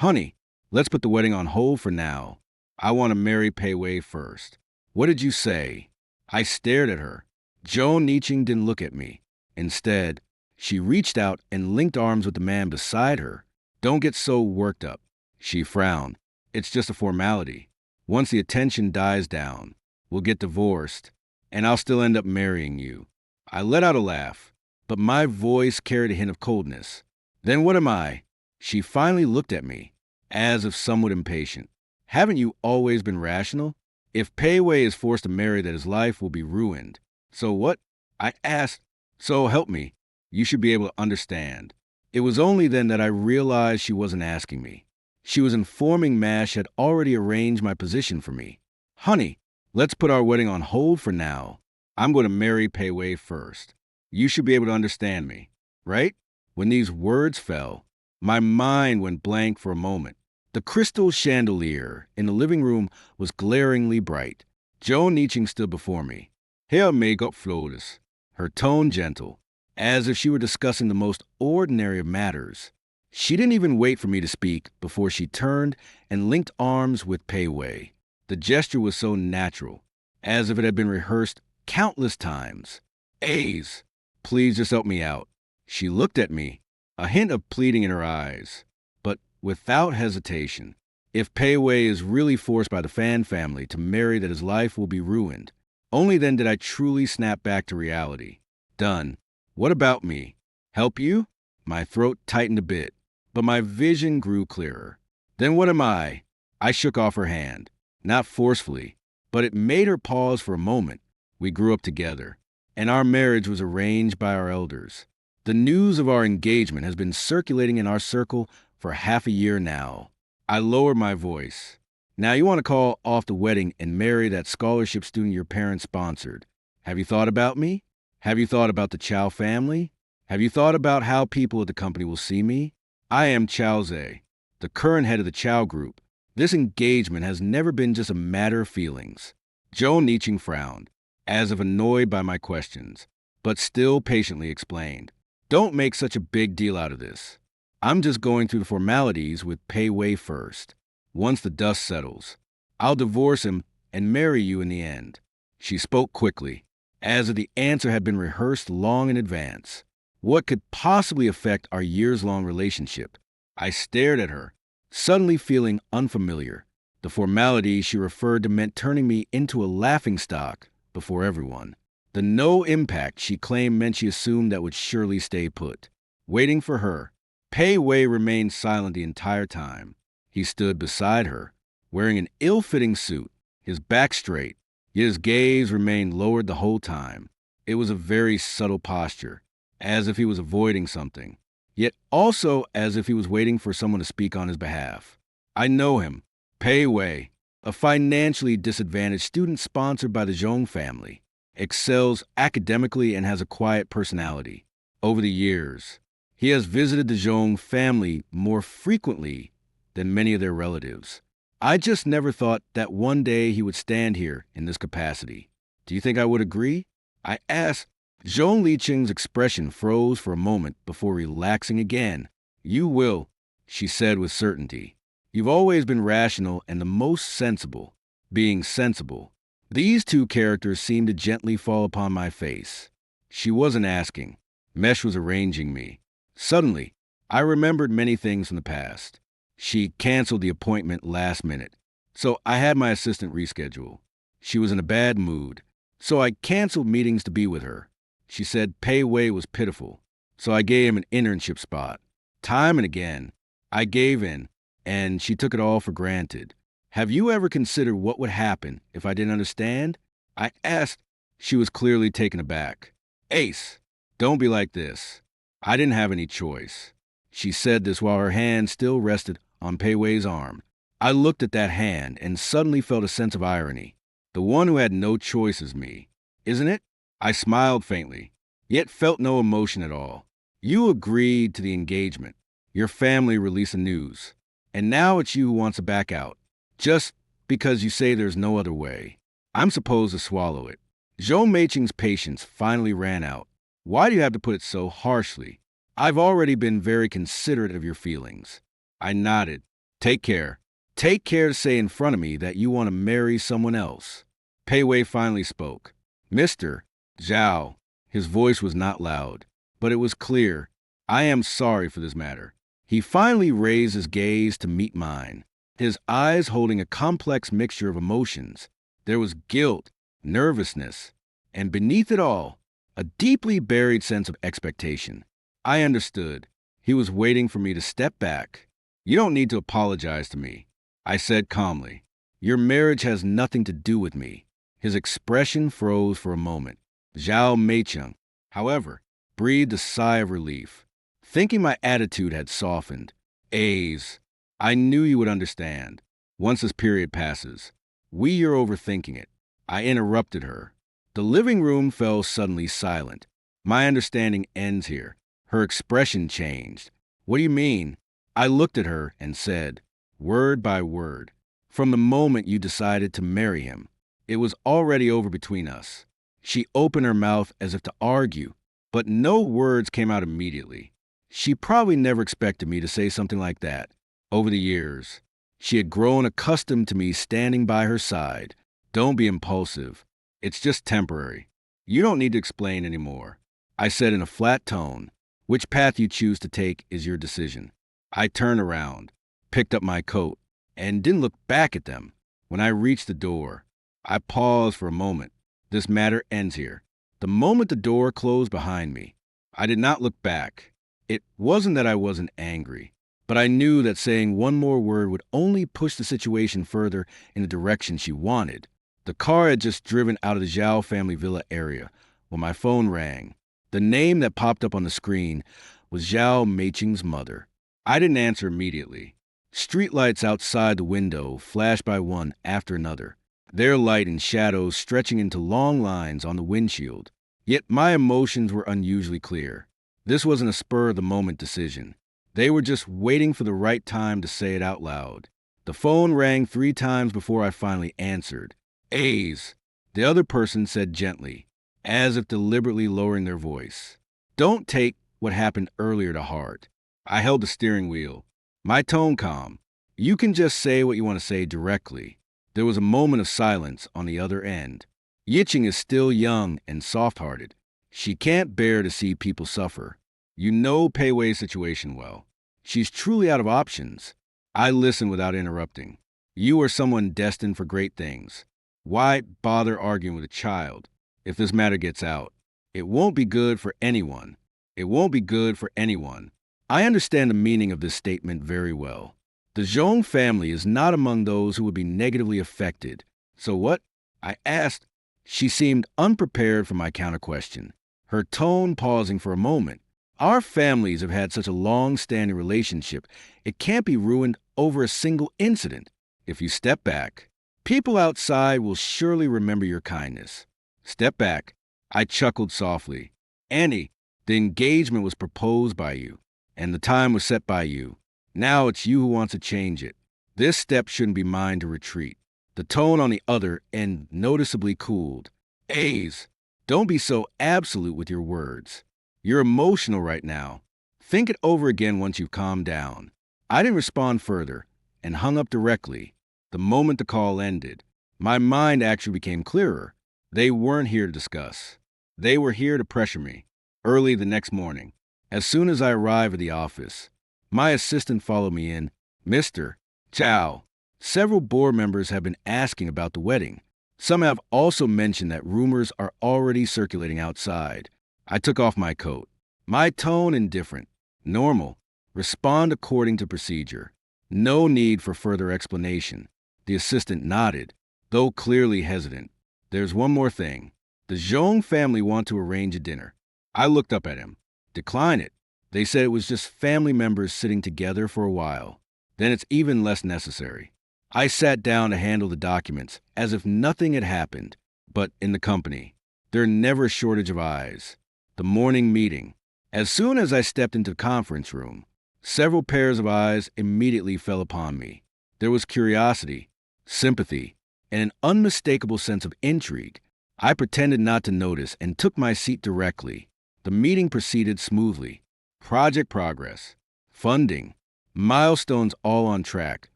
Honey, let's put the wedding on hold for now. I want to marry Pei Wei first. What did you say? I stared at her. Joan Niching didn't look at me. Instead, she reached out and linked arms with the man beside her. Don't get so worked up. She frowned. It's just a formality. Once the attention dies down, we'll get divorced, and I'll still end up marrying you. I let out a laugh, but my voice carried a hint of coldness. Then what am I? She finally looked at me, as if somewhat impatient. Haven't you always been rational? If Pei Wei is forced to marry, that his life will be ruined. So what? I asked. So help me. You should be able to understand. It was only then that I realized she wasn't asking me. She was informing MASH had already arranged my position for me. Honey, let's put our wedding on hold for now. I'm going to marry Pei Wei first. You should be able to understand me, right? When these words fell, my mind went blank for a moment. The crystal chandelier in the living room was glaringly bright. Joan Niching stood before me. Hair makeup flawless, her tone gentle, as if she were discussing the most ordinary of matters. She didn't even wait for me to speak before she turned and linked arms with Pei Wei. The gesture was so natural, as if it had been rehearsed countless times. A's, please just help me out. She looked at me, a hint of pleading in her eyes, but without hesitation. If Pei Wei is really forced by the Fan family to marry, that his life will be ruined. Only then did I truly snap back to reality. Done. What about me? Help you? My throat tightened a bit, but my vision grew clearer. Then what am I? I shook off her hand, not forcefully, but it made her pause for a moment. We grew up together, and our marriage was arranged by our elders. The news of our engagement has been circulating in our circle for half a year now. I lowered my voice. Now you want to call off the wedding and marry that scholarship student your parents sponsored. Have you thought about me? Have you thought about the Chow family? Have you thought about how people at the company will see me? I am Chow Zhe, the current head of the Chow Group. This engagement has never been just a matter of feelings. Joan Niching frowned, as if annoyed by my questions, but still patiently explained. Don't make such a big deal out of this. I'm just going through the formalities with Pei Wei first. Once the dust settles, I'll divorce him and marry you in the end. She spoke quickly, as if the answer had been rehearsed long in advance. What could possibly affect our years-long relationship? I stared at her, suddenly feeling unfamiliar. The formality she referred to meant turning me into a laughingstock before everyone. The no impact she claimed meant she assumed that would surely stay put. Waiting for her, Pei Wei remained silent the entire time. He stood beside her, wearing an ill-fitting suit, his back straight, yet his gaze remained lowered the whole time. It was a very subtle posture, as if he was avoiding something, yet also as if he was waiting for someone to speak on his behalf. I know him, Pei Wei, a financially disadvantaged student sponsored by the Zhong family, excels academically and has a quiet personality. Over the years, he has visited the Zhong family more frequently than many of their relatives. I just never thought that one day he would stand here in this capacity. Do you think I would agree? I asked. Zhong Liqing's expression froze for a moment before relaxing again. You will, she said with certainty. You've always been rational and the most sensible. Being sensible. These two characters seemed to gently fall upon my face. She wasn't asking. Mesh was arranging me. Suddenly, I remembered many things from the past. She canceled the appointment last minute, so I had my assistant reschedule. She was in a bad mood, so I canceled meetings to be with her. She said Pei Wei was pitiful, so I gave him an internship spot. Time and again, I gave in, and she took it all for granted. Have you ever considered what would happen if I didn't understand? I asked. She was clearly taken aback. Ace, don't be like this. I didn't have any choice. She said this while her hand still rested on Pei Wei's arm. I looked at that hand and suddenly felt a sense of irony. The one who had no choice is me, isn't it? I smiled faintly, yet felt no emotion at all. You agreed to the engagement. Your family released the news. And now it's you who wants to back out, just because you say there's no other way. I'm supposed to swallow it. Zhou Meiqing's patience finally ran out. Why do you have to put it so harshly? I've already been very considerate of your feelings. I nodded. Take care. Take care to say in front of me that you want to marry someone else. Pei Wei finally spoke. Mr. Zhao. His voice was not loud, but it was clear. I am sorry for this matter. He finally raised his gaze to meet mine, his eyes holding a complex mixture of emotions. There was guilt, nervousness, and beneath it all, a deeply buried sense of expectation. I understood. He was waiting for me to step back. You don't need to apologize to me, I said calmly. Your marriage has nothing to do with me. His expression froze for a moment. Zhao Meicheng, however, breathed a sigh of relief, thinking my attitude had softened. A's. I knew you would understand. Once this period passes. You're overthinking it. I interrupted her. The living room fell suddenly silent. My understanding ends here. Her expression changed. What do you mean? I looked at her and said, word by word, from the moment you decided to marry him, it was already over between us. She opened her mouth as if to argue, but no words came out immediately. She probably never expected me to say something like that. Over the years, she had grown accustomed to me standing by her side. Don't be impulsive. It's just temporary. You don't need to explain anymore. I said in a flat tone. Which path you choose to take is your decision. I turned around, picked up my coat, and didn't look back at them. When I reached the door, I paused for a moment. This matter ends here. The moment the door closed behind me, I did not look back. It wasn't that I wasn't angry, but I knew that saying one more word would only push the situation further in the direction she wanted. The car had just driven out of the Zhao family villa area when my phone rang. The name that popped up on the screen was Zhao Meicheng's mother. I didn't answer immediately. Streetlights outside the window flashed by one after another, their light and shadows stretching into long lines on the windshield. Yet my emotions were unusually clear. This wasn't a spur-of-the-moment decision. They were just waiting for the right time to say it out loud. The phone rang 3 times before I finally answered. A's, the other person said gently, as if deliberately lowering their voice. Don't take what happened earlier to heart. I held the steering wheel, my tone calm. You can just say what you want to say directly. There was a moment of silence on the other end. Yicheng is still young and soft-hearted. She can't bear to see people suffer. You know Pei Wei's situation well. She's truly out of options. I listened without interrupting. You are someone destined for great things. Why bother arguing with a child? If this matter gets out, it won't be good for anyone. It won't be good for anyone. I understand the meaning of this statement very well. The Zhong family is not among those who would be negatively affected. So what? I asked. She seemed unprepared for my counter-question, her tone pausing for a moment. Our families have had such a long-standing relationship, it can't be ruined over a single incident. If you step back, people outside will surely remember your kindness. Step back. I chuckled softly. Annie, the engagement was proposed by you, and the time was set by you. Now it's you who wants to change it. This step shouldn't be mine to retreat. The tone on the other end noticeably cooled. A's, don't be so absolute with your words. You're emotional right now. Think it over again once you've calmed down. I didn't respond further and hung up directly. The moment the call ended, my mind actually became clearer. They weren't here to discuss. They were here to pressure me. Early the next morning, as soon as I arrived at the office, my assistant followed me in. Mr. Chow, several board members have been asking about the wedding. Some have also mentioned that rumors are already circulating outside. I took off my coat. My tone indifferent. Normal. Respond according to procedure. No need for further explanation. The assistant nodded, though clearly hesitant. There's one more thing. The Zhong family want to arrange a dinner. I looked up at him. Decline it. They said it was just family members sitting together for a while. Then it's even less necessary. I sat down to handle the documents as if nothing had happened. But in the company, there are never a shortage of eyes. The morning meeting. As soon as I stepped into the conference room, several pairs of eyes immediately fell upon me. There was curiosity, sympathy, and an unmistakable sense of intrigue. I pretended not to notice and took my seat directly. The meeting proceeded smoothly. Project progress, funding, Milestones all on track,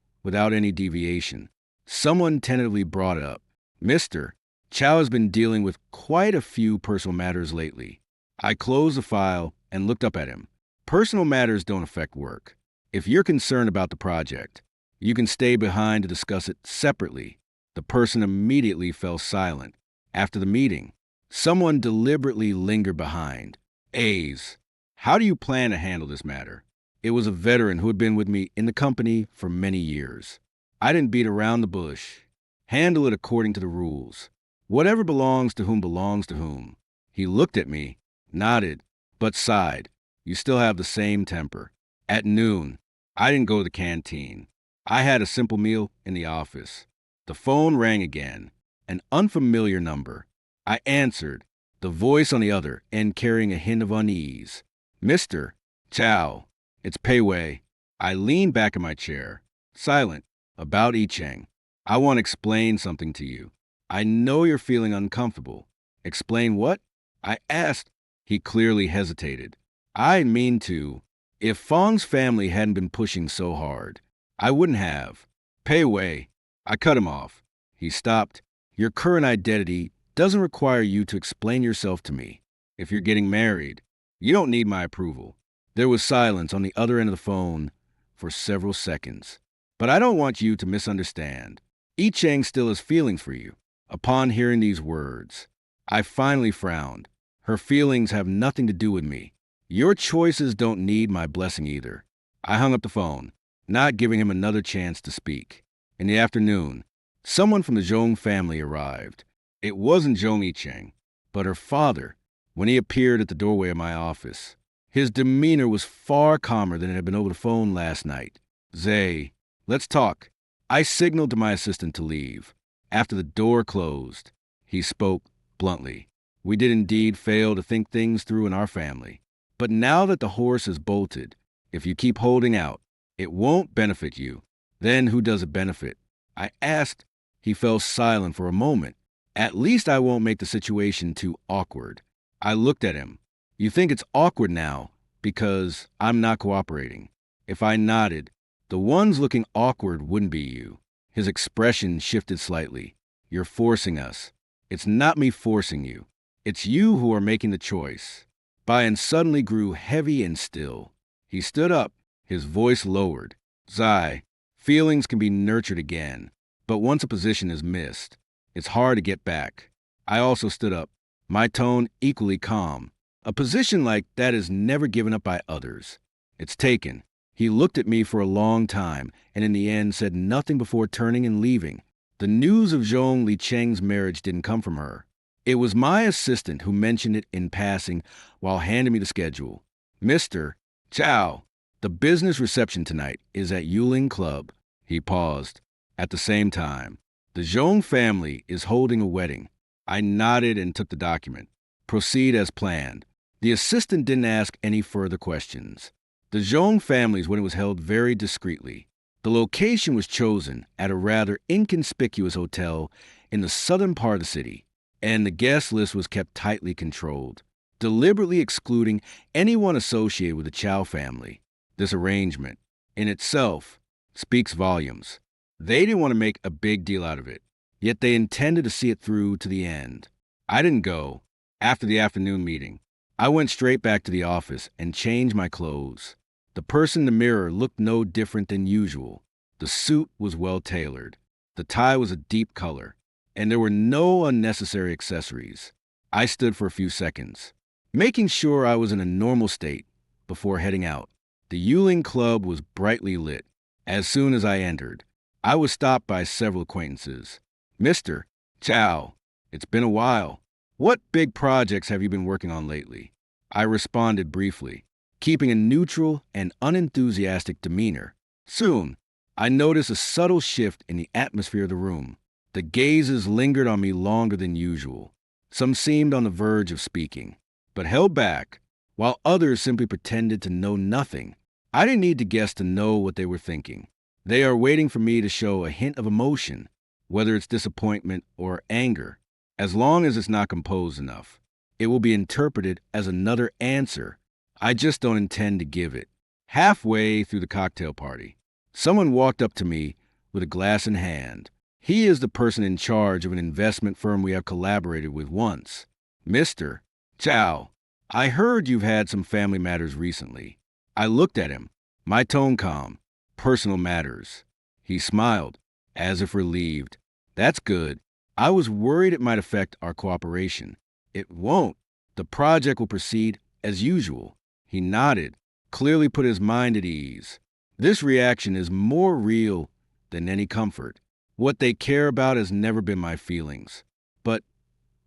without any deviation. Someone tentatively brought up, Mr. Chow has been dealing with quite a few personal matters lately. I closed the file and looked up at him. Personal matters don't affect work. If you're concerned about the project, you can stay behind to discuss it separately. The person immediately fell silent. After the meeting, someone deliberately lingered behind. A's, how do you plan to handle this matter? It was a veteran who had been with me in the company for many years. I didn't beat around the bush. Handle it according to the rules. Whatever belongs to whom belongs to whom. He looked at me, nodded, but sighed. You still have the same temper. At noon, I didn't go to the canteen. I had a simple meal in the office. The phone rang again, an unfamiliar number. I answered, the voice on the other end carrying a hint of unease. Mr. Chow, it's Pei Wei. I leaned back in my chair, silent, about Yicheng. I want to explain something to you. I know you're feeling uncomfortable. Explain what? I asked. He clearly hesitated. I mean to. If Fong's family hadn't been pushing so hard, I wouldn't have. Pei Wei. I cut him off. He stopped. Your current identity doesn't require you to explain yourself to me. If you're getting married, you don't need my approval. There was silence on the other end of the phone for several seconds. But I don't want you to misunderstand. Yicheng still has feelings for you. Upon hearing these words, I finally frowned. Her feelings have nothing to do with me. Your choices don't need my blessing either. I hung up the phone, not giving him another chance to speak. In the afternoon, someone from the Zhong family arrived. It wasn't Zhong Yicheng, but her father, when he appeared at the doorway of my office. His demeanor was far calmer than it had been over the phone last night. Zay, let's talk. I signaled to my assistant to leave. After the door closed, he spoke bluntly. We did indeed fail to think things through in our family. But now that the horse has bolted, if you keep holding out, it won't benefit you. Then who does it benefit? I asked. He fell silent for a moment. At least I won't make the situation too awkward. I looked at him. You think it's awkward now because I'm not cooperating. If I nodded, the ones looking awkward wouldn't be you. His expression shifted slightly. You're forcing us. It's not me forcing you. It's you who are making the choice. Bayan suddenly grew heavy and still. He stood up, his voice lowered. Zai, feelings can be nurtured again, but once a position is missed, it's hard to get back. I also stood up, my tone equally calm. A position like that is never given up by others. It's taken. He looked at me for a long time and in the end said nothing before turning and leaving. The news of Zhong Licheng's marriage didn't come from her. It was my assistant who mentioned it in passing while handing me the schedule. Mr. Chow, the business reception tonight is at Yuling Club. He paused. At the same time, the Zhong family is holding a wedding. I nodded and took the document. Proceed as planned. The assistant didn't ask any further questions. The Zhong family's wedding was held very discreetly. The location was chosen at a rather inconspicuous hotel in the southern part of the city, and the guest list was kept tightly controlled, deliberately excluding anyone associated with the Chow family. This arrangement, in itself, speaks volumes. They didn't want to make a big deal out of it, yet they intended to see it through to the end. I didn't go. After the afternoon meeting, I went straight back to the office and changed my clothes. The person in the mirror looked no different than usual. The suit was well tailored. The tie was a deep color, and there were no unnecessary accessories. I stood for a few seconds, making sure I was in a normal state before heading out. The Yuling Club was brightly lit. As soon as I entered, I was stopped by several acquaintances. Mr. Chow, it's been a while. What big projects have you been working on lately? I responded briefly, keeping a neutral and unenthusiastic demeanor. Soon, I noticed a subtle shift in the atmosphere of the room. The gazes lingered on me longer than usual. Some seemed on the verge of speaking, but held back, while others simply pretended to know nothing. I didn't need to guess to know what they were thinking. They are waiting for me to show a hint of emotion, whether it's disappointment or anger. As long as it's not composed enough, it will be interpreted as another answer. I just don't intend to give it. Halfway through the cocktail party, someone walked up to me with a glass in hand. He is the person in charge of an investment firm we have collaborated with once. Mr. Chow, I heard you've had some family matters recently. I looked at him, my tone calm. Personal matters. He smiled, as if relieved. That's good. I was worried it might affect our cooperation. It won't. The project will proceed as usual. He nodded, clearly put his mind at ease. This reaction is more real than any comfort. What they care about has never been my feelings, but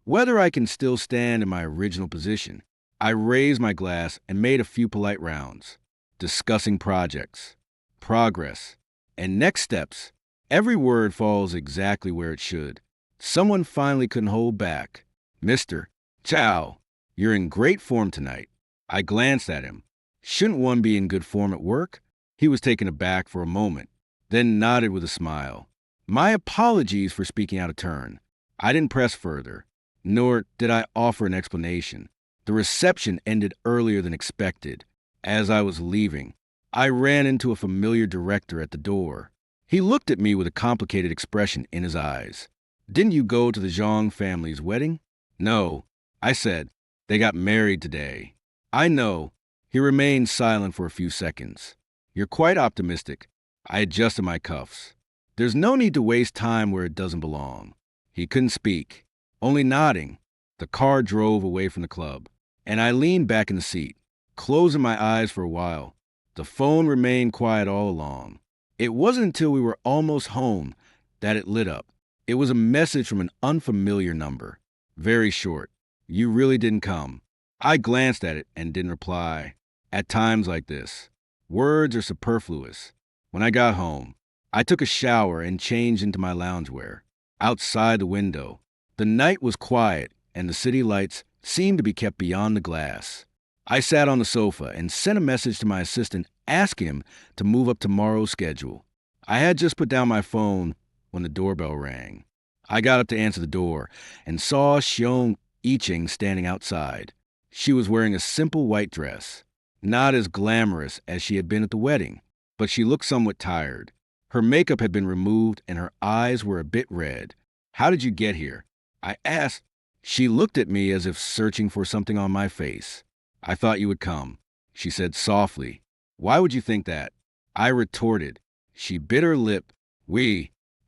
whether I can still stand in my original position. I raised my glass and made a few polite rounds, discussing projects, progress, and next steps. Every word falls exactly where it should. Someone finally couldn't hold back. Mr. Chow, you're in great form tonight. I glanced at him. Shouldn't one be in good form at work? He was taken aback for a moment, then nodded with a smile. My apologies for speaking out of turn. I didn't press further, nor did I offer an explanation. The reception ended earlier than expected. As I was leaving, I ran into a familiar director at the door. He looked at me with a complicated expression in his eyes. Didn't you go to the Zhang family's wedding? No, I said. They got married today. I know. He remained silent for a few seconds. You're quite optimistic. I adjusted my cuffs. There's no need to waste time where it doesn't belong. He couldn't speak, only nodding. The car drove away from the club, and I leaned back in the seat, closing my eyes for a while. The phone remained quiet all along. It wasn't until we were almost home that it lit up. It was a message from an unfamiliar number. Very short. You really didn't come. I glanced at it and didn't reply. At times like this, words are superfluous. When I got home, I took a shower and changed into my loungewear. Outside the window, the night was quiet and the city lights seemed to be kept beyond the glass. I sat on the sofa and sent a message to my assistant asking him to move up tomorrow's schedule. I had just put down my phone when the doorbell rang. I got up to answer the door and saw Xiong Yiqing standing outside. She was wearing a simple white dress, not as glamorous as she had been at the wedding, but she looked somewhat tired. Her makeup had been removed and her eyes were a bit red. How did you get here? I asked. She looked at me as if searching for something on my face. I thought you would come, she said softly. Why would you think that? I retorted. She bit her lip.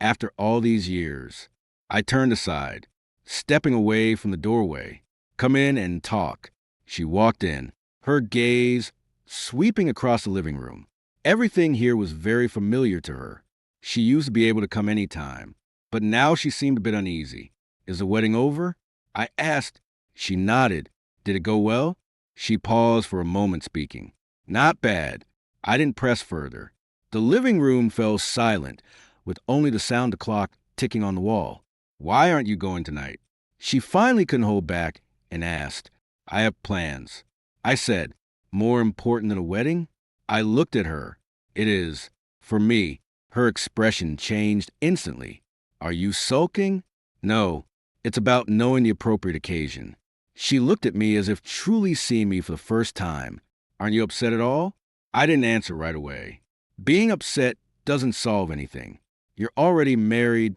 After all these years. I turned aside, stepping away from the doorway. Come in and talk. She walked in, her gaze sweeping across the living room. Everything here was very familiar to her. She used to be able to come any time, but now she seemed a bit uneasy. Is the wedding over? I asked. She nodded. Did it go well? She paused for a moment speaking. Not bad. I didn't press further. The living room fell silent, with only the sound of the clock ticking on the wall. Why aren't you going tonight? She finally couldn't hold back and asked. I have plans. I said, more important than a wedding? I looked at her. It is. For me, her expression changed instantly. Are you sulking? No. It's about knowing the appropriate occasion. She looked at me as if truly seeing me for the first time. Aren't you upset at all? I didn't answer right away. Being upset doesn't solve anything. You're already married,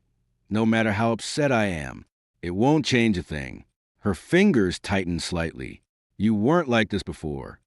no matter how upset I am. It won't change a thing. Her fingers tightened slightly. You weren't like this before.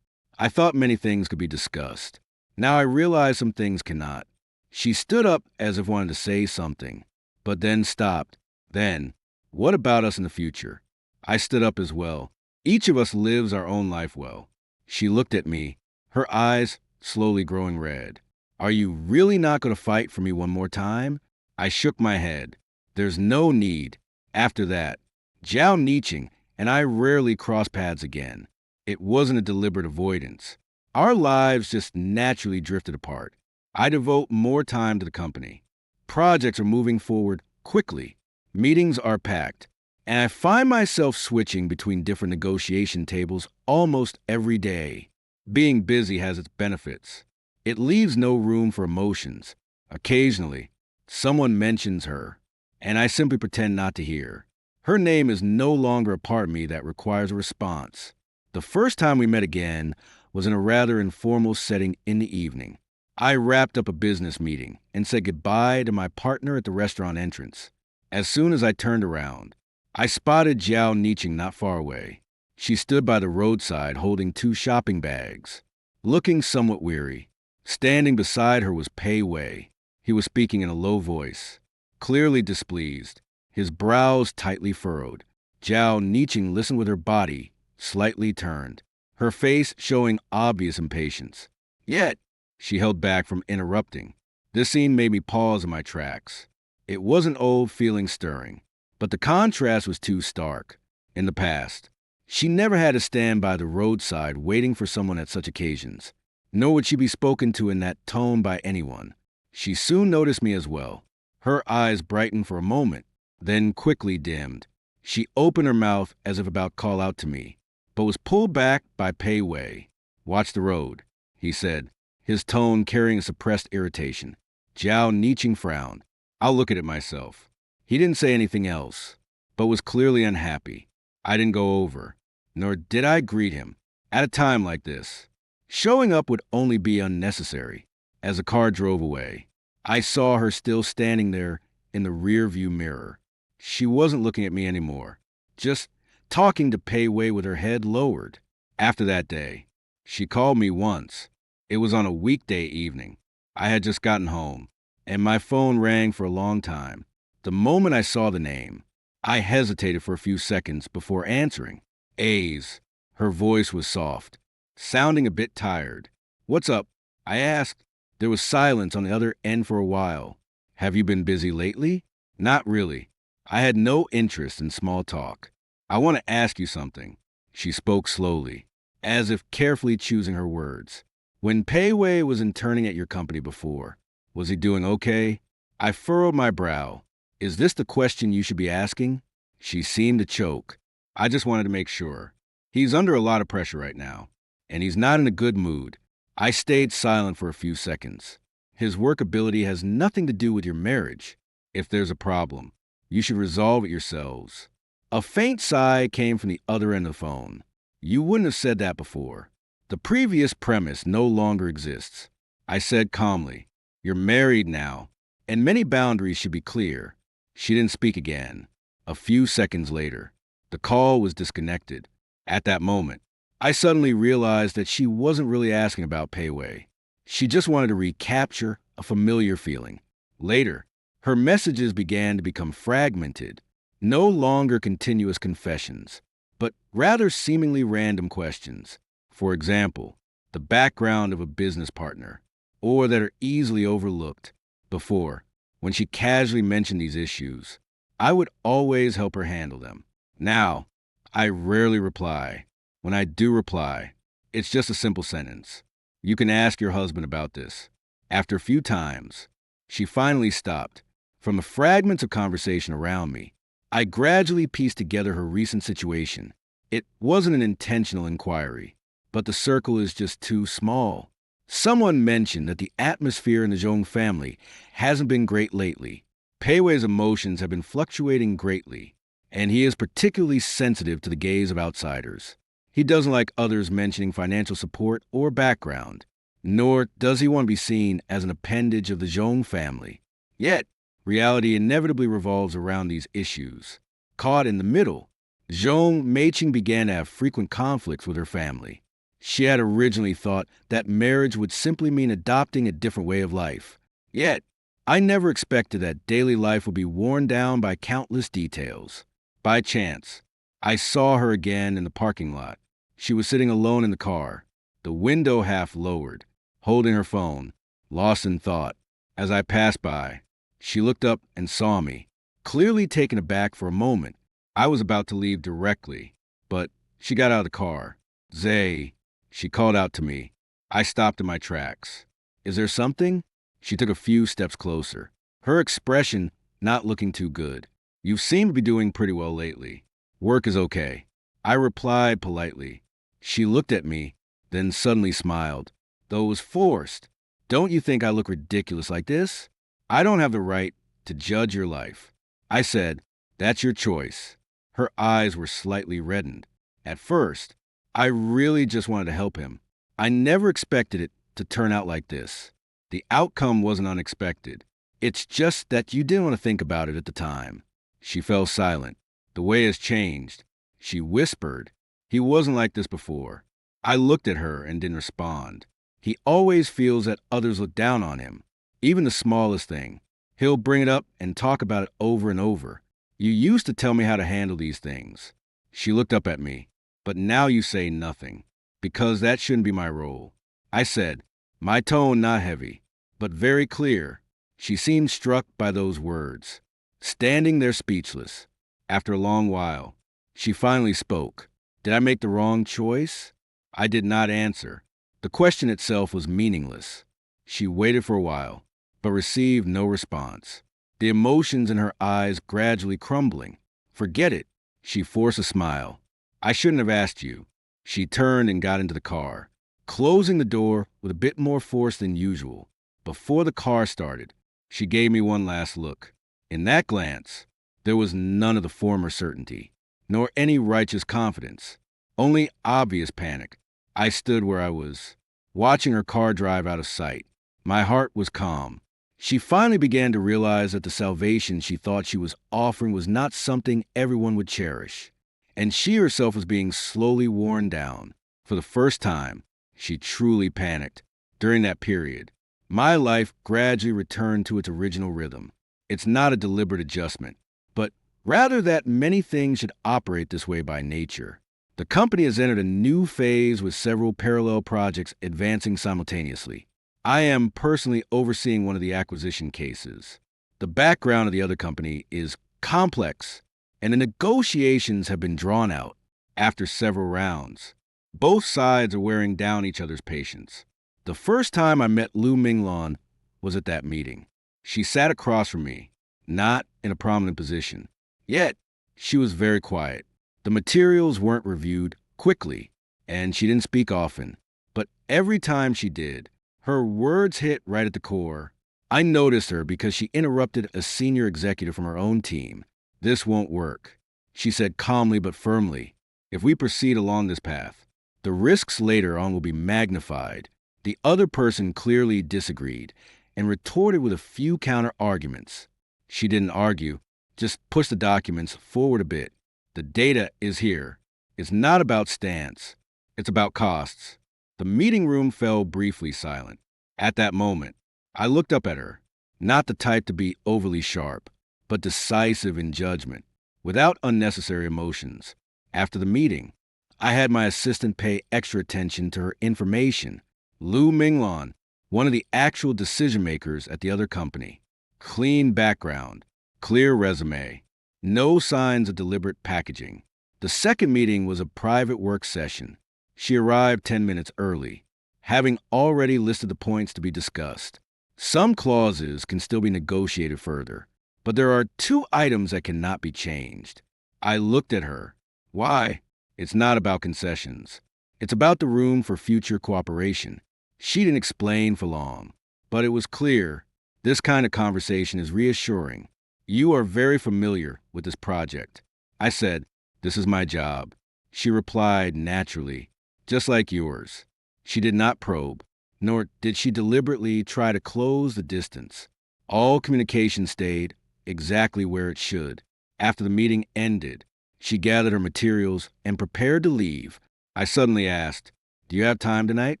I thought many things could be discussed. Now I realize some things cannot. She stood up as if wanting to say something, but then stopped. Then, what about us in the future? I stood up as well. Each of us lives our own life well. She looked at me, her eyes slowly growing red. Are you really not going to fight for me one more time? I shook my head. There's no need. After that, Zhao Niqing and I rarely crossed paths again. It wasn't a deliberate avoidance. Our lives just naturally drifted apart. I devote more time to the company. Projects are moving forward quickly. Meetings are packed. And I find myself switching between different negotiation tables almost every day. Being busy has its benefits. It leaves no room for emotions. Occasionally, someone mentions her, and I simply pretend not to hear. Her name is no longer a part of me that requires a response. The first time we met again was in a rather informal setting in the evening. I wrapped up a business meeting and said goodbye to my partner at the restaurant entrance. As soon as I turned around, I spotted Zhao Niching not far away. She stood by the roadside holding 2 shopping bags, looking somewhat weary. Standing beside her was Pei Wei. He was speaking in a low voice, clearly displeased, his brows tightly furrowed. Zhao Niching listened with her body slightly turned, her face showing obvious impatience. Yet, she held back from interrupting. This scene made me pause in my tracks. It wasn't old feeling stirring, but the contrast was too stark. In the past, she never had to stand by the roadside waiting for someone at such occasions, nor would she be spoken to in that tone by anyone. She soon noticed me as well. Her eyes brightened for a moment, then quickly dimmed. She opened her mouth as if about to call out to me, but was pulled back by Pei Wei. "Watch the road," he said, his tone carrying a suppressed irritation. Zhao Niching frowned. "I'll look at it myself." He didn't say anything else, but was clearly unhappy. I didn't go over, nor did I greet him. At a time like this, showing up would only be unnecessary. As the car drove away, I saw her still standing there in the rearview mirror. She wasn't looking at me anymore, just talking to Pei Wei with her head lowered. After that day, she called me once. It was on a weekday evening. I had just gotten home, and my phone rang for a long time. The moment I saw the name, I hesitated for a few seconds before answering. "A's." Her voice was soft, sounding a bit tired. "What's up?" I asked. There was silence on the other end for a while. "Have you been busy lately?" "Not really." I had no interest in small talk. "I want to ask you something." She spoke slowly, as if carefully choosing her words. "When Pei Wei was interning at your company before, was he doing okay?" I furrowed my brow. "Is this the question you should be asking?" She seemed to choke. "I just wanted to make sure. He's under a lot of pressure right now, and he's not in a good mood." I stayed silent for a few seconds. "His workability has nothing to do with your marriage. If there's a problem, you should resolve it yourselves." A faint sigh came from the other end of the phone. "You wouldn't have said that before. The previous premise no longer exists." I said calmly, "You're married now, and many boundaries should be clear." She didn't speak again. A few seconds later, the call was disconnected. At that moment, I suddenly realized that she wasn't really asking about Pei Wei. She just wanted to recapture a familiar feeling. Later, her messages began to become fragmented, no longer continuous confessions, but rather seemingly random questions. For example, the background of a business partner, or that are easily overlooked. Before, when she casually mentioned these issues, I would always help her handle them. Now, I rarely reply. When I do reply, it's just a simple sentence. "You can ask your husband about this." After a few times, she finally stopped. From the fragments of conversation around me, I gradually pieced together her recent situation. It wasn't an intentional inquiry, but the circle is just too small. Someone mentioned that the atmosphere in the Zhong family hasn't been great lately. Pei Wei's emotions have been fluctuating greatly, and he is particularly sensitive to the gaze of outsiders. He doesn't like others mentioning financial support or background, nor does he want to be seen as an appendage of the Zhong family. Yet, reality inevitably revolves around these issues. Caught in the middle, Zhong Meiqing began to have frequent conflicts with her family. She had originally thought that marriage would simply mean adopting a different way of life. Yet, I never expected that daily life would be worn down by countless details. By chance, I saw her again in the parking lot. She was sitting alone in the car, the window half lowered, holding her phone, lost in thought. As I passed by, she looked up and saw me, clearly taken aback for a moment. I was about to leave directly, but she got out of the car. "Zay," she called out to me. I stopped in my tracks. "Is there something?" She took a few steps closer, her expression not looking too good. "You seem to be doing pretty well lately. Work is okay." I replied politely. She looked at me, then suddenly smiled, though it was forced. "Don't you think I look ridiculous like this? I don't have the right to judge your life." I said, "That's your choice." Her eyes were slightly reddened. At first, I really just wanted to help him. I never expected it to turn out like this. The outcome wasn't unexpected. It's just that you didn't want to think about it at the time. She fell silent. The way has changed. She whispered. He wasn't like this before. I looked at her and didn't respond. He always feels that others look down on him. Even the smallest thing. He'll bring it up and talk about it over and over. You used to tell me how to handle these things. She looked up at me. But now you say nothing. Because that shouldn't be my role. I said, my tone not heavy, but very clear. She seemed struck by those words. Standing there speechless. After a long while, she finally spoke. Did I make the wrong choice? I did not answer. The question itself was meaningless. She waited for a while, but received no response. The emotions in her eyes gradually crumbling. Forget it. She forced a smile. I shouldn't have asked you. She turned and got into the car, closing the door with a bit more force than usual. Before the car started, she gave me one last look. In that glance, there was none of the former certainty, nor any righteous confidence, only obvious panic. I stood where I was, watching her car drive out of sight. My heart was calm. She finally began to realize that the salvation she thought she was offering was not something everyone would cherish, and she herself was being slowly worn down. For the first time, she truly panicked. During that period, my life gradually returned to its original rhythm. It's not a deliberate adjustment, but rather that many things should operate this way by nature. The company has entered a new phase with several parallel projects advancing simultaneously. I am personally overseeing one of the acquisition cases. The background of the other company is complex, and the negotiations have been drawn out. After several rounds, both sides are wearing down each other's patience. The first time I met Lu Minglon was at that meeting. She sat across from me, not in a prominent position. Yet, she was very quiet. The materials weren't reviewed quickly, and she didn't speak often. But every time she did, her words hit right at the core. I noticed her because she interrupted a senior executive from her own team. This won't work, she said calmly but firmly. If we proceed along this path, the risks later on will be magnified. The other person clearly disagreed and retorted with a few counter-arguments. She didn't argue, just pushed the documents forward a bit. The data is here. It's not about stance. It's about costs. The meeting room fell briefly silent. At that moment, I looked up at her, not the type to be overly sharp, but decisive in judgment, without unnecessary emotions. After the meeting, I had my assistant pay extra attention to her information. Lu Minglon, one of the actual decision-makers at the other company. Clean background, clear resume, no signs of deliberate packaging. The second meeting was a private work session. She arrived 10 minutes early, having already listed the points to be discussed. Some clauses can still be negotiated further, but there are 2 items that cannot be changed. I looked at her. Why? It's not about concessions. It's about the room for future cooperation. She didn't explain for long, but it was clear. This kind of conversation is reassuring. You are very familiar with this project. I said, this is my job. She replied naturally, just like yours. She did not probe, nor did she deliberately try to close the distance. All communication stayed exactly where it should. After the meeting ended, she gathered her materials and prepared to leave. I suddenly asked, do you have time tonight?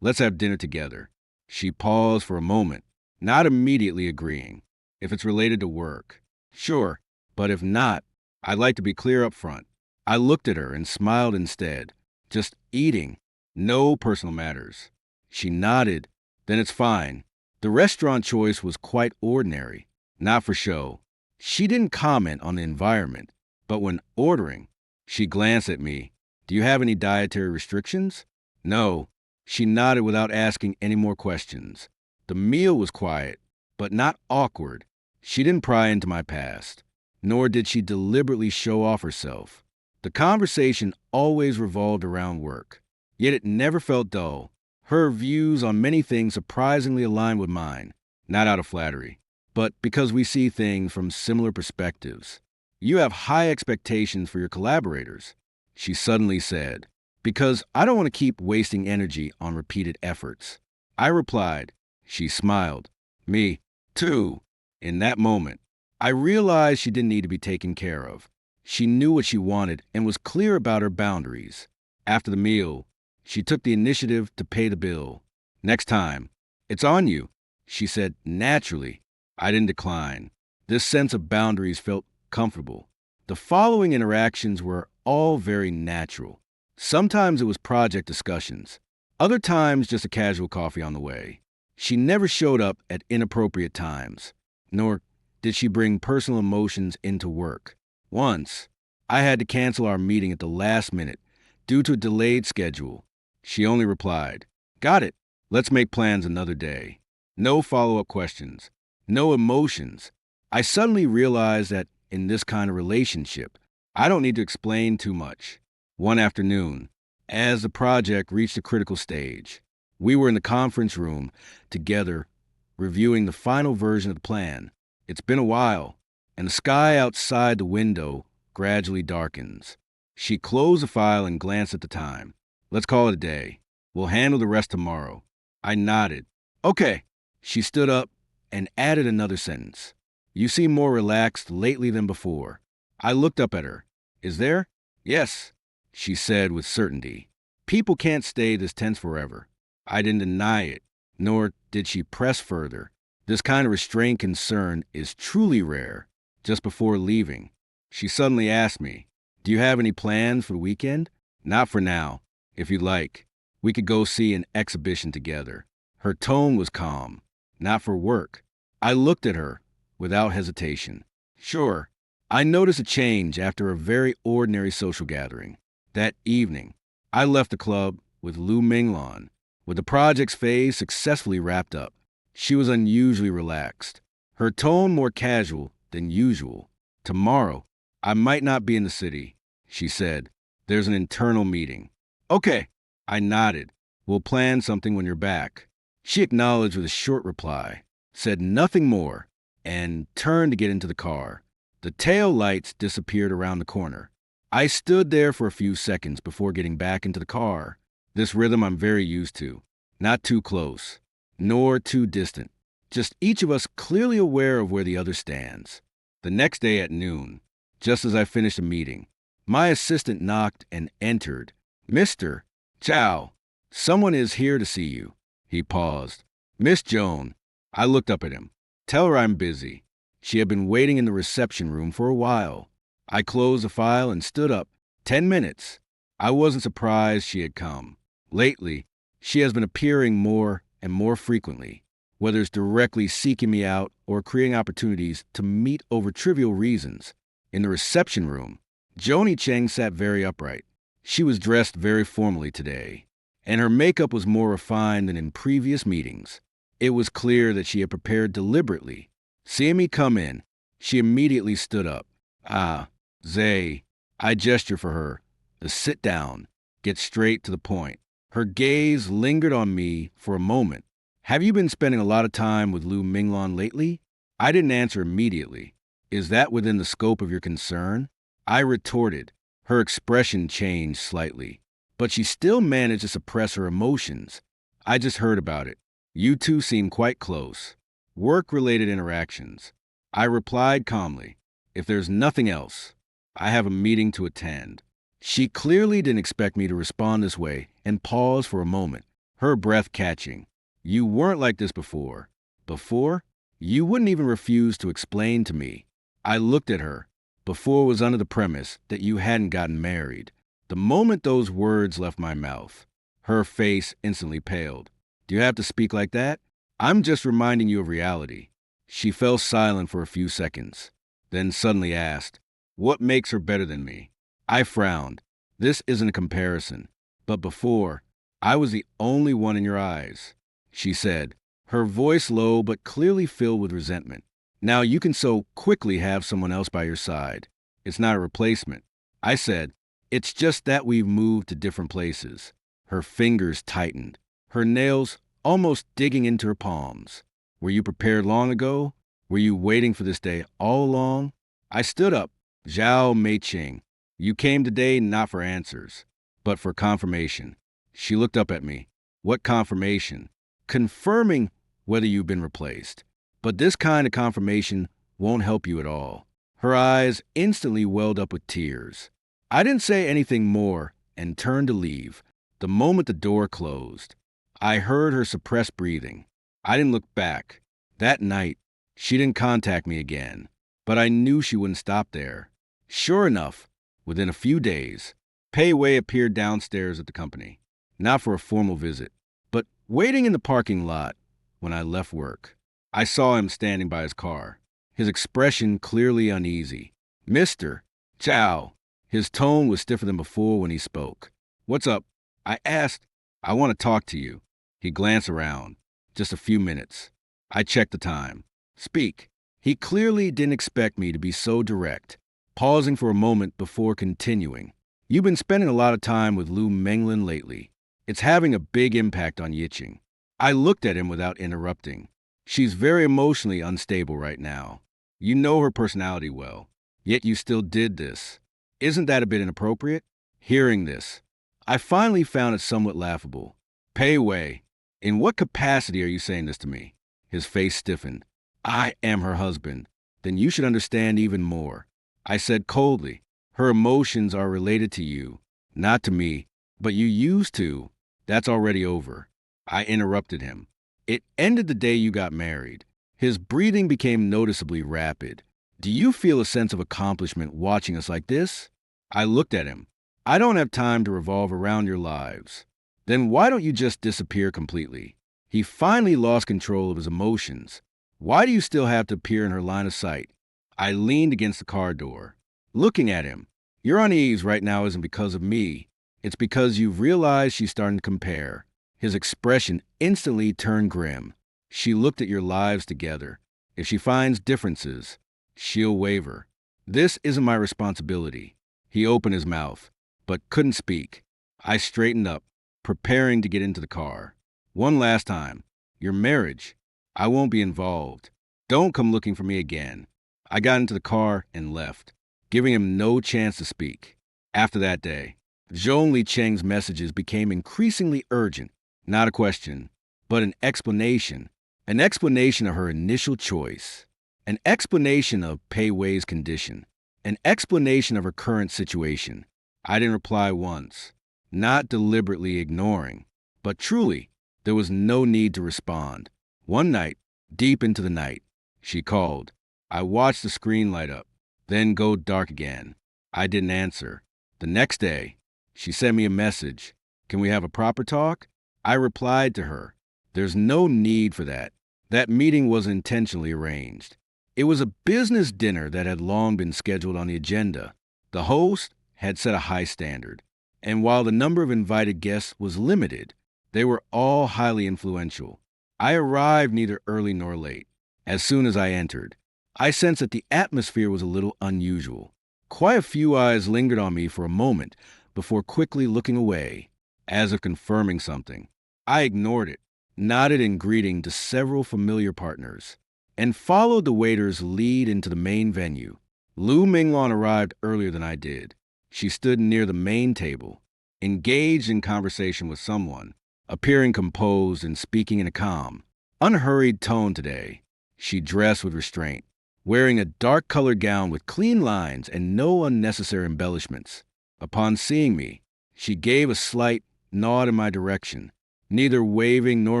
Let's have dinner together. She paused for a moment, not immediately agreeing. If it's related to work, sure, but if not, I'd like to be clear up front. I looked at her and smiled instead. Just eating, no personal matters. She nodded. Then it's fine. The restaurant choice was quite ordinary, not for show. She didn't comment on the environment, but when ordering, she glanced at me. Do you have any dietary restrictions? No. She nodded without asking any more questions. The meal was quiet, but not awkward. She didn't pry into my past, nor did she deliberately show off herself. The conversation always revolved around work, yet it never felt dull. Her views on many things surprisingly aligned with mine, not out of flattery, but because we see things from similar perspectives. You have high expectations for your collaborators, she suddenly said. Because I don't want to keep wasting energy on repeated efforts. I replied. She smiled. Me, too. In that moment, I realized she didn't need to be taken care of. She knew what she wanted and was clear about her boundaries. After the meal, she took the initiative to pay the bill. Next time, it's on you, she said naturally. I didn't decline. This sense of boundaries felt comfortable. The following interactions were all very natural. Sometimes it was project discussions. Other times just a casual coffee on the way. She never showed up at inappropriate times, nor did she bring personal emotions into work. Once, I had to cancel our meeting at the last minute due to a delayed schedule. She only replied, "Got it. Let's make plans another day." No follow-up questions. No emotions. I suddenly realized that in this kind of relationship, I don't need to explain too much. One afternoon, as the project reached a critical stage, we were in the conference room together, reviewing the final version of the plan. It's been a while, and the sky outside the window gradually darkens. She closed the file and glanced at the time. "Let's call it a day. We'll handle the rest tomorrow." I nodded. "Okay." She stood up and added another sentence. "You seem more relaxed lately than before." I looked up at her. "Is there?" "Yes," she said with certainty. "People can't stay this tense forever." I didn't deny it, nor did she press further. This kind of restrained concern is truly rare. Just before leaving, she suddenly asked me, "Do you have any plans for the weekend?" "Not for now. If you'd like, we could go see an exhibition together." Her tone was calm. "Not for work." I looked at her without hesitation. "Sure." I noticed a change after a very ordinary social gathering. That evening, I left the club with Lu Minglan, with the project's phase successfully wrapped up. She was unusually relaxed, her tone more casual than usual. "Tomorrow, I might not be in the city," she said. "There's an internal meeting." "Okay." I nodded. "We'll plan something when you're back." She acknowledged with a short reply, said nothing more, and turned to get into the car. The tail lights disappeared around the corner. I stood there for a few seconds before getting back into the car. This rhythm I'm very used to. Not too close, nor too distant. Just each of us clearly aware of where the other stands. The next day at noon, just as I finished a meeting, my assistant knocked and entered. "Mr. Chow, someone is here to see you." He paused. "Miss Joan." I looked up at him. "Tell her I'm busy." She had been waiting in the reception room for a while. I closed the file and stood up. 10 minutes. I wasn't surprised she had come. Lately, she has been appearing more and more frequently, whether it's directly seeking me out or creating opportunities to meet over trivial reasons. In the reception room, Joni Cheng sat very upright. She was dressed very formally today, and her makeup was more refined than in previous meetings. It was clear that she had prepared deliberately. Seeing me come in, she immediately stood up. "Ah, Zay." I gestured for her to sit down, get straight to the point. Her gaze lingered on me for a moment. "Have you been spending a lot of time with Lu Minglan lately?" I didn't answer immediately. "Is that within the scope of your concern?" I retorted. Her expression changed slightly, but she still managed to suppress her emotions. "I just heard about it. You two seem quite close." "Work-related interactions." I replied calmly. "If there's nothing else, I have a meeting to attend." She clearly didn't expect me to respond this way and paused for a moment, her breath catching. "You weren't like this before." "Before? You wouldn't even refuse to explain to me." I looked at her. "Before was under the premise that you hadn't gotten married." The moment those words left my mouth, her face instantly paled. "Do you have to speak like that?" "I'm just reminding you of reality." She fell silent for a few seconds, then suddenly asked, "What makes her better than me?" I frowned. "This isn't a comparison, but before, I was the only one in your eyes," she said, her voice low but clearly filled with resentment. "Now you can so quickly have someone else by your side. It's not a replacement." I said, "It's just that we've moved to different places." Her fingers tightened, her nails almost digging into her palms. "Were you prepared long ago? Were you waiting for this day all along?" I stood up. "Zhao Meiqing, you came today not for answers, but for confirmation. She looked up at me. What confirmation? Confirming whether you've been replaced. But this kind of confirmation won't help you at all. Her eyes instantly welled up with tears. I didn't say anything more and turned to leave. The moment the door closed, I heard her suppressed breathing. I didn't look back. That night, she didn't contact me again, but I knew she wouldn't stop there. Sure enough, within a few days, Pei Wei appeared downstairs at the company, not for a formal visit, but waiting in the parking lot when I left work. I saw him standing by his car, his expression clearly uneasy. Mr. Chow. His tone was stiffer than before when he spoke. What's up? I asked. I want to talk to you. He glanced around. Just a few minutes. I checked the time. Speak. He clearly didn't expect me to be so direct, pausing for a moment before continuing. You've been spending a lot of time with Lu Menglin lately. It's having a big impact on Yicheng. I looked at him without interrupting. She's very emotionally unstable right now. You know her personality well, yet you still did this. Isn't that a bit inappropriate? Hearing this, I finally found it somewhat laughable. Pei Wei, in what capacity are you saying this to me? His face stiffened. I am her husband. Then you should understand even more. I said coldly, her emotions are related to you, not to me, but you used to. That's already over. I interrupted him. It ended the day you got married. His breathing became noticeably rapid. Do you feel a sense of accomplishment watching us like this? I looked at him. I don't have time to revolve around your lives. Then why don't you just disappear completely? He finally lost control of his emotions. Why do you still have to appear in her line of sight? I leaned against the car door, looking at him. Your unease right now isn't because of me. It's because you've realized she's starting to compare. His expression instantly turned grim. She looked at your lives together. If she finds differences, she'll waver. This isn't my responsibility. He opened his mouth, but couldn't speak. I straightened up, preparing to get into the car. One last time. Your marriage. I won't be involved. Don't come looking for me again. I got into the car and left, giving him no chance to speak. After that day, Zhong Li Cheng's messages became increasingly urgent. Not a question, but an explanation. An explanation of her initial choice. An explanation of Pei Wei's condition. An explanation of her current situation. I didn't reply once, not deliberately ignoring, but truly, there was no need to respond. One night, deep into the night, she called. I watched the screen light up, then go dark again. I didn't answer. The next day, she sent me a message. Can we have a proper talk? I replied to her. There's no need for that. That meeting was intentionally arranged. It was a business dinner that had long been scheduled on the agenda. The host had set a high standard, and while the number of invited guests was limited, they were all highly influential. I arrived neither early nor late. As soon as I entered, I sensed that the atmosphere was a little unusual. Quite a few eyes lingered on me for a moment before quickly looking away, as if confirming something. I ignored it, nodded in greeting to several familiar partners, and followed the waiter's lead into the main venue. Lu Minglon arrived earlier than I did. She stood near the main table, engaged in conversation with someone, appearing composed and speaking in a calm, unhurried tone today. She dressed with restraint, wearing a dark-colored gown with clean lines and no unnecessary embellishments. Upon seeing me, she gave a slight nod in my direction, neither waving nor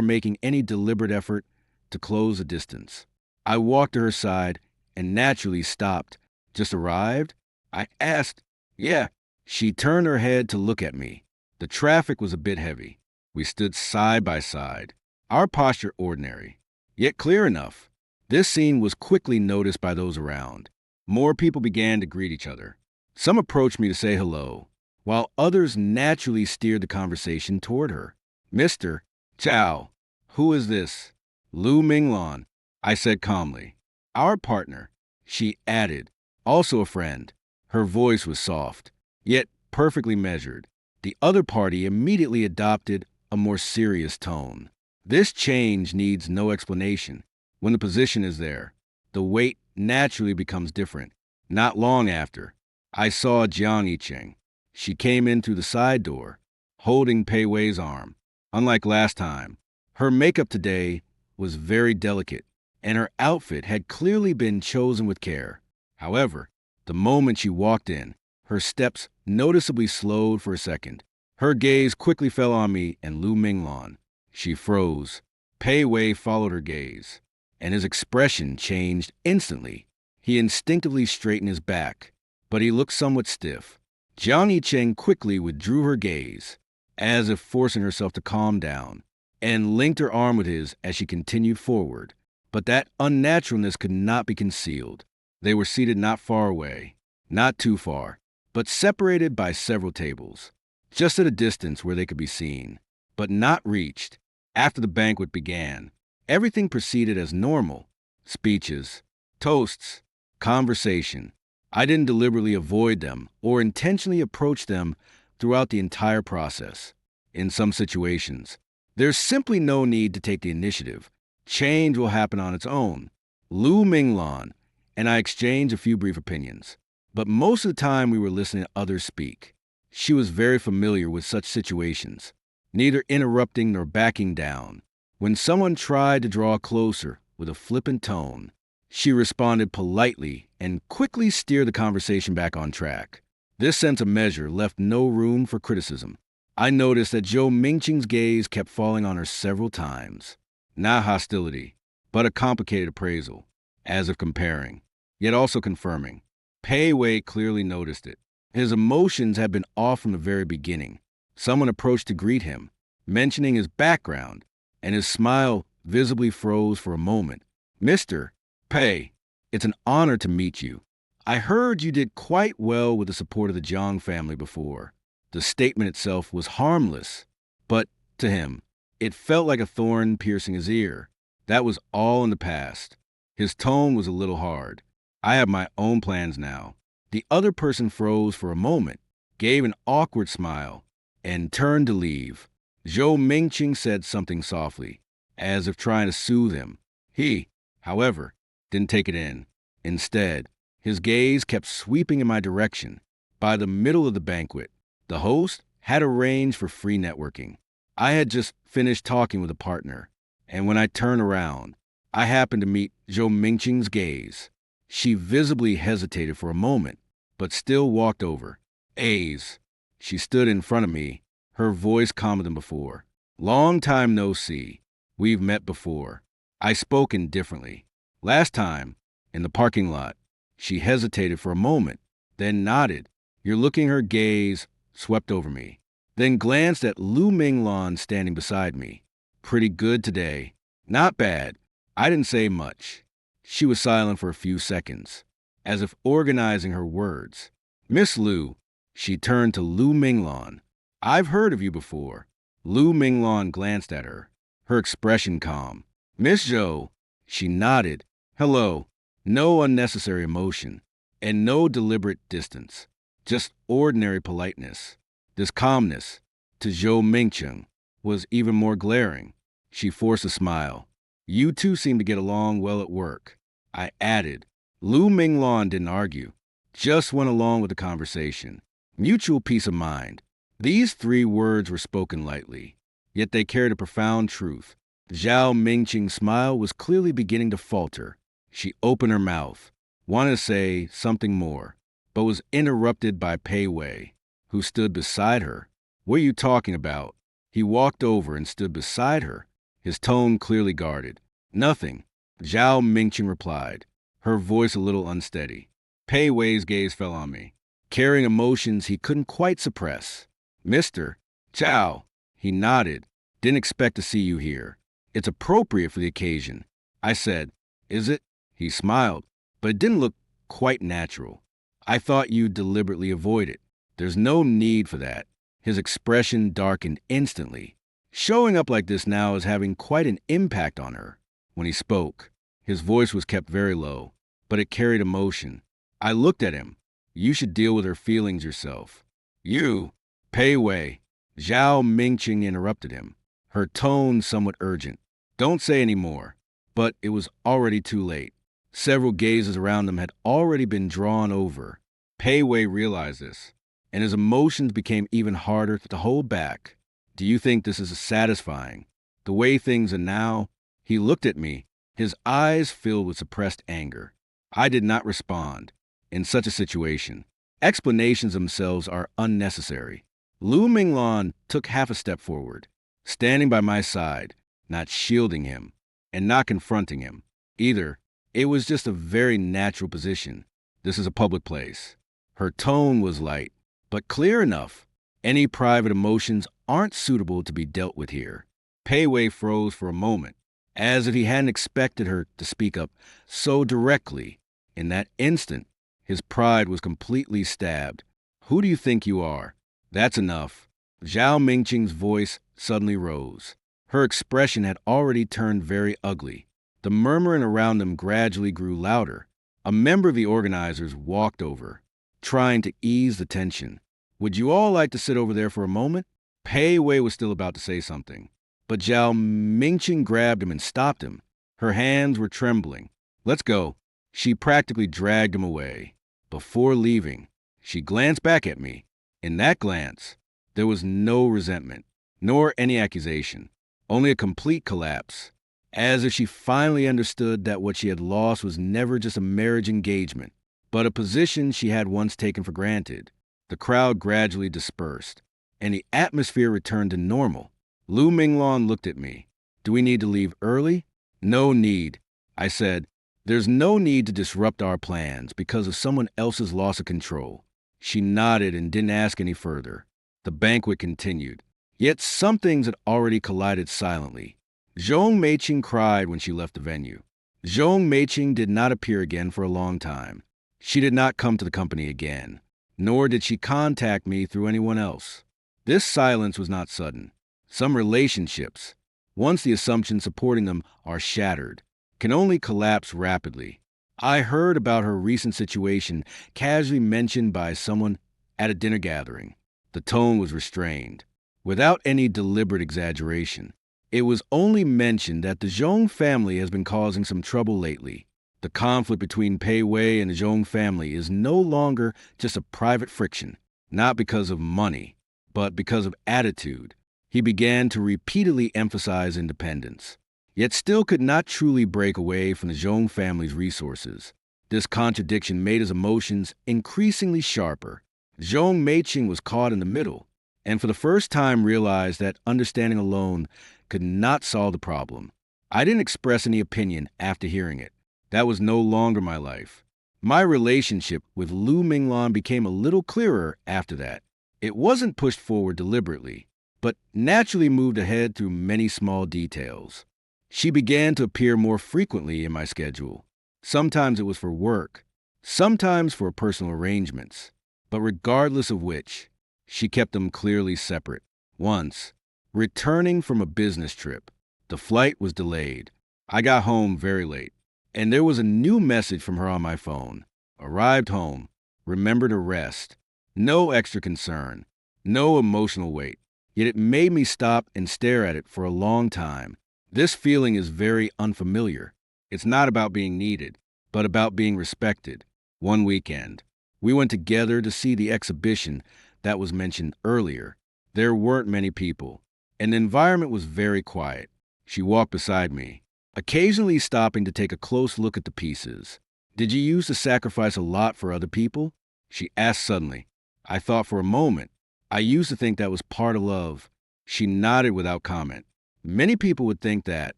making any deliberate effort to close the distance. I walked to her side and naturally stopped. Just arrived? I asked. Yeah. She turned her head to look at me. The traffic was a bit heavy. We stood side by side, our posture ordinary, yet clear enough. This scene was quickly noticed by those around. More people began to greet each other. Some approached me to say hello, while others naturally steered the conversation toward her. Mr. Chow, who is this? Lu Minglon, I said calmly. Our partner, she added, also a friend. Her voice was soft, yet perfectly measured. The other party immediately adopted a more serious tone. This change needs no explanation. When the position is there, the weight naturally becomes different. Not long after, I saw Jiang Yicheng. She came in through the side door, holding Pei Wei's arm. Unlike last time, her makeup today was very delicate, and her outfit had clearly been chosen with care. However, the moment she walked in, her steps noticeably slowed for a second. Her gaze quickly fell on me and Lu Minglan. She froze. Pei Wei followed her gaze, and his expression changed instantly. He instinctively straightened his back, but he looked somewhat stiff. Jiang Yicheng quickly withdrew her gaze, as if forcing herself to calm down, and linked her arm with his as she continued forward. But that unnaturalness could not be concealed. They were seated not far away, not too far, but separated by several tables, just at a distance where they could be seen, but not reached. After the banquet began, everything proceeded as normal. Speeches, toasts, conversation. I didn't deliberately avoid them or intentionally approach them throughout the entire process. In some situations, there's simply no need to take the initiative. Change will happen on its own. Lu Minglan and I exchanged a few brief opinions, but most of the time we were listening to others speak. She was very familiar with such situations, neither interrupting nor backing down. When someone tried to draw closer with a flippant tone, she responded politely and quickly steered the conversation back on track. This sense of measure left no room for criticism. I noticed that Zhou Mingqing's gaze kept falling on her several times. Not hostility, but a complicated appraisal, as if comparing, yet also confirming. Pei Wei clearly noticed it. His emotions had been off from the very beginning. Someone approached to greet him, mentioning his background, and his smile visibly froze for a moment. "Mr. Pei, it's an honor to meet you. I heard you did quite well with the support of the Jiang family before." The statement itself was harmless, but to him, it felt like a thorn piercing his ear. That was all in the past. His tone was a little hard. "I have my own plans now." The other person froze for a moment, gave an awkward smile, and turned to leave. Zhou Mingqing said something softly, as if trying to soothe him. He, however, didn't take it in. Instead, his gaze kept sweeping in my direction. By the middle of the banquet, the host had arranged for free networking. I had just finished talking with a partner, and when I turned around, I happened to meet Zhou Mingqing's gaze. She visibly hesitated for a moment, but still walked over. "A's." She stood in front of me, her voice calmer than before. "Long time no see. We've met before." I spoke indifferently. "Last time, in the parking lot." She hesitated for a moment, then nodded. Her gaze swept over me, then glanced at Lu Minglan standing beside me. "Pretty good today." "Not bad." I didn't say much. She was silent for a few seconds, as if organizing her words. "Miss Lu," she turned to Lu Minglan. "I've heard of you before." Lu Minglan glanced at her, her expression calm. "Miss Zhou." She nodded. "Hello." No unnecessary emotion, and no deliberate distance. Just ordinary politeness. This calmness, to Zhou Mingqing, was even more glaring. She forced a smile. "You two seem to get along well at work," I added. Lu Minglan didn't argue, just went along with the conversation. Mutual peace of mind. These three words were spoken lightly, yet they carried a profound truth. Zhao Mingqing's smile was clearly beginning to falter. She opened her mouth, wanted to say something more, but was interrupted by Pei Wei, who stood beside her. "What are you talking about?" He walked over and stood beside her, his tone clearly guarded. "Nothing," Zhao Mingqing replied, her voice a little unsteady. Pei Wei's gaze fell on me, carrying emotions he couldn't quite suppress. "Mr. Zhao," he nodded. "Didn't expect to see you here. It's appropriate for the occasion." I said, "Is it?" He smiled, but it didn't look quite natural. "I thought you'd deliberately avoid it." "There's no need for that." His expression darkened instantly. Showing up like this now is having quite an impact on her. When he spoke, his voice was kept very low, but it carried emotion. I looked at him. "You should deal with her feelings yourself." "You?" Pei Wei. Zhao Mingqing interrupted him, her tone somewhat urgent. "Don't say any more." But it was already too late. Several gazes around them had already been drawn over. Pei Wei realized this. and his emotions became even harder to hold back. Do you think this is satisfying? The way things are now? He looked at me, his eyes filled with suppressed anger. I did not respond. In such a situation, explanations themselves are unnecessary. Lu Minglan took half a step forward, standing by my side, not shielding him, and not confronting him. Either, it was just a very natural position. This is a public place. Her tone was light, but clear enough. Any private emotions aren't suitable to be dealt with here. Pei Wei froze for a moment, as if he hadn't expected her to speak up so directly. In that instant, his pride was completely stabbed. Who do you think you are? That's enough. Zhao Mingqing's voice suddenly rose. Her expression had already turned very ugly. The murmuring around them gradually grew louder. A member of the organizers walked over, trying to ease the tension. Would you all like to sit over there for a moment? Pei Wei was still about to say something, but Zhao Mingqing grabbed him and stopped him. Her hands were trembling. Let's go. She practically dragged him away. Before leaving, she glanced back at me. In that glance, there was no resentment, nor any accusation, only a complete collapse, as if she finally understood that what she had lost was never just a marriage engagement, but a position she had once taken for granted. The crowd gradually dispersed, and the atmosphere returned to normal. Lu Minglan looked at me. Do we need to leave early? No need. I said, there's no need to disrupt our plans because of someone else's loss of control. She nodded and didn't ask any further. The banquet continued. Yet some things had already collided silently. Zhong Meiqing cried when she left the venue. Zhong Meiqing did not appear again for a long time. She did not come to the company again, nor did she contact me through anyone else. This silence was not sudden. Some relationships, once the assumptions supporting them are shattered, can only collapse rapidly. I heard about her recent situation casually mentioned by someone at a dinner gathering. The tone was restrained, without any deliberate exaggeration. It was only mentioned that the Zhong family has been causing some trouble lately. The conflict between Pei Wei and the Zhong family is no longer just a private friction, not because of money, but because of attitude. He began to repeatedly emphasize independence, yet still could not truly break away from the Zhong family's resources. This contradiction made his emotions increasingly sharper. Zhong Meiqing was caught in the middle, and for the first time realized that understanding alone could not solve the problem. I didn't express any opinion after hearing it. That was no longer my life. My relationship with Lu Minglan became a little clearer after that. It wasn't pushed forward deliberately, but naturally moved ahead through many small details. She began to appear more frequently in my schedule. Sometimes it was for work, sometimes for personal arrangements, but regardless of which, she kept them clearly separate. Once, returning from a business trip, the flight was delayed. I got home very late, and there was a new message from her on my phone. Arrived home, remember to rest. No extra concern, no emotional weight. Yet it made me stop and stare at it for a long time. This feeling is very unfamiliar. It's not about being needed, but about being respected. One weekend, we went together to see the exhibition that was mentioned earlier. There weren't many people, and the environment was very quiet. She walked beside me, occasionally stopping to take a close look at the pieces. Did you used to sacrifice a lot for other people? She asked suddenly. I thought for a moment. I used to think that was part of love. She nodded without comment. Many people would think that,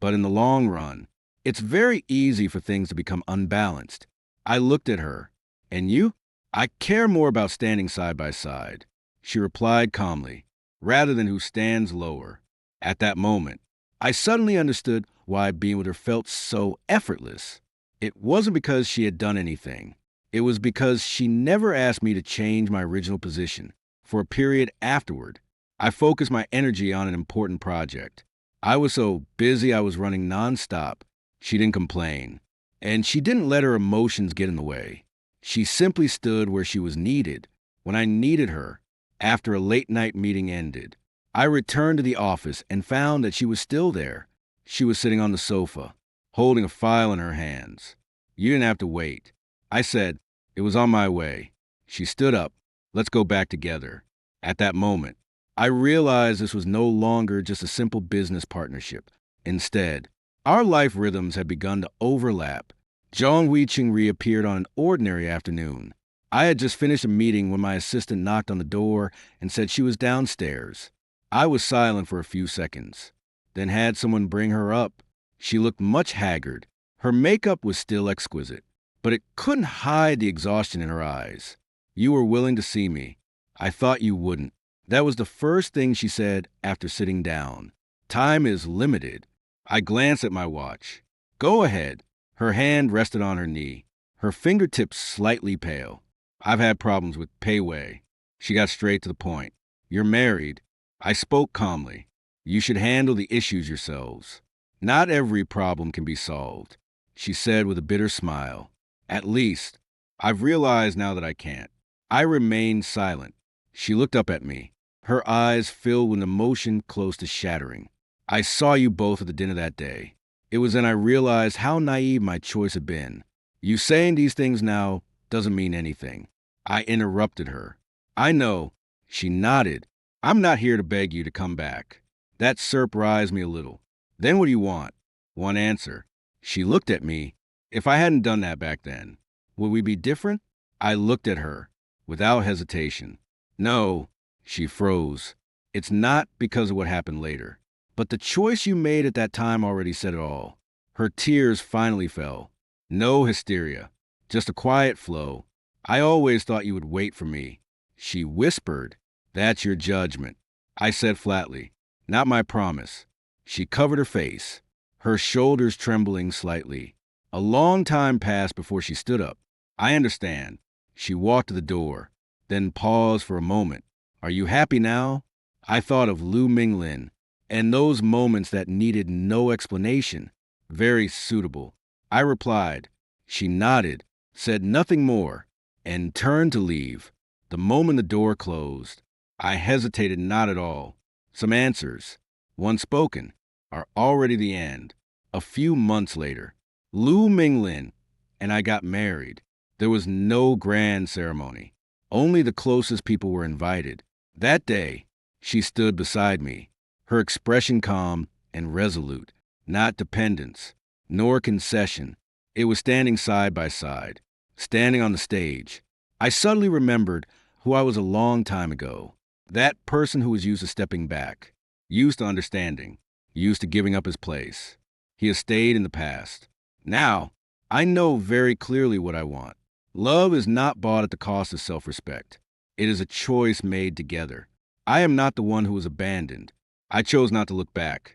but in the long run, it's very easy for things to become unbalanced. I looked at her. And you? I care more about standing side by side. She replied calmly, rather than who stands lower. At that moment, I suddenly understood why being with her felt so effortless. It wasn't because she had done anything. It was because she never asked me to change my original position. For a period afterward, I focused my energy on an important project. I was so busy I was running nonstop. She didn't complain, and she didn't let her emotions get in the way. She simply stood where she was needed. When I needed her, after a late-night meeting ended, I returned to the office and found that she was still there. She was sitting on the sofa, holding a file in her hands. You didn't have to wait. I said, it was on my way. She stood up, Let's go back together. At that moment, I realized this was no longer just a simple business partnership. Instead, our life rhythms had begun to overlap. Zhang Weiqing reappeared on an ordinary afternoon. I had just finished a meeting when my assistant knocked on the door and said she was downstairs. I was silent for a few seconds, then had someone bring her up. She looked much haggard. Her makeup was still exquisite, but it couldn't hide the exhaustion in her eyes. You were willing to see me. I thought you wouldn't. That was the first thing she said after sitting down. Time is limited. I glanced at my watch. Go ahead. Her hand rested on her knee, her fingertips slightly pale. I've had problems with Pei Wei. She got straight to the point. You're married. I spoke calmly. You should handle the issues yourselves. Not every problem can be solved, she said with a bitter smile. At least, I've realized now that I can't. I remained silent. She looked up at me, her eyes filled with emotion close to shattering. I saw you both at the dinner that day. It was then I realized how naive my choice had been. You saying these things now doesn't mean anything. I interrupted her. I know. She nodded. I'm not here to beg you to come back. That surprised me a little. Then what do you want? One answer. She looked at me. If I hadn't done that back then, would we be different? I looked at her, without hesitation. No, she froze. It's not because of what happened later. But the choice you made at that time already said it all. Her tears finally fell. No hysteria, just a quiet flow. I always thought you would wait for me. She whispered, That's your judgment. I said flatly, Not my promise. She covered her face, her shoulders trembling slightly. A long time passed before she stood up. I understand. She walked to the door, then paused for a moment. Are you happy now? I thought of Lu Minglin, and those moments that needed no explanation. Very suitable. I replied. She nodded, said nothing more, and turned to leave. The moment the door closed, I hesitated not at all. Some answers, once spoken, are already the end. A few months later, Lu Minglin and I got married. There was no grand ceremony. Only the closest people were invited. That day, she stood beside me, her expression calm and resolute, not dependence, nor concession. It was standing side by side, standing on the stage. I suddenly remembered who I was a long time ago. That person who was used to stepping back, used to understanding, used to giving up his place. He has stayed in the past. Now, I know very clearly what I want. Love is not bought at the cost of self-respect. It is a choice made together. I am not the one who was abandoned. I chose not to look back.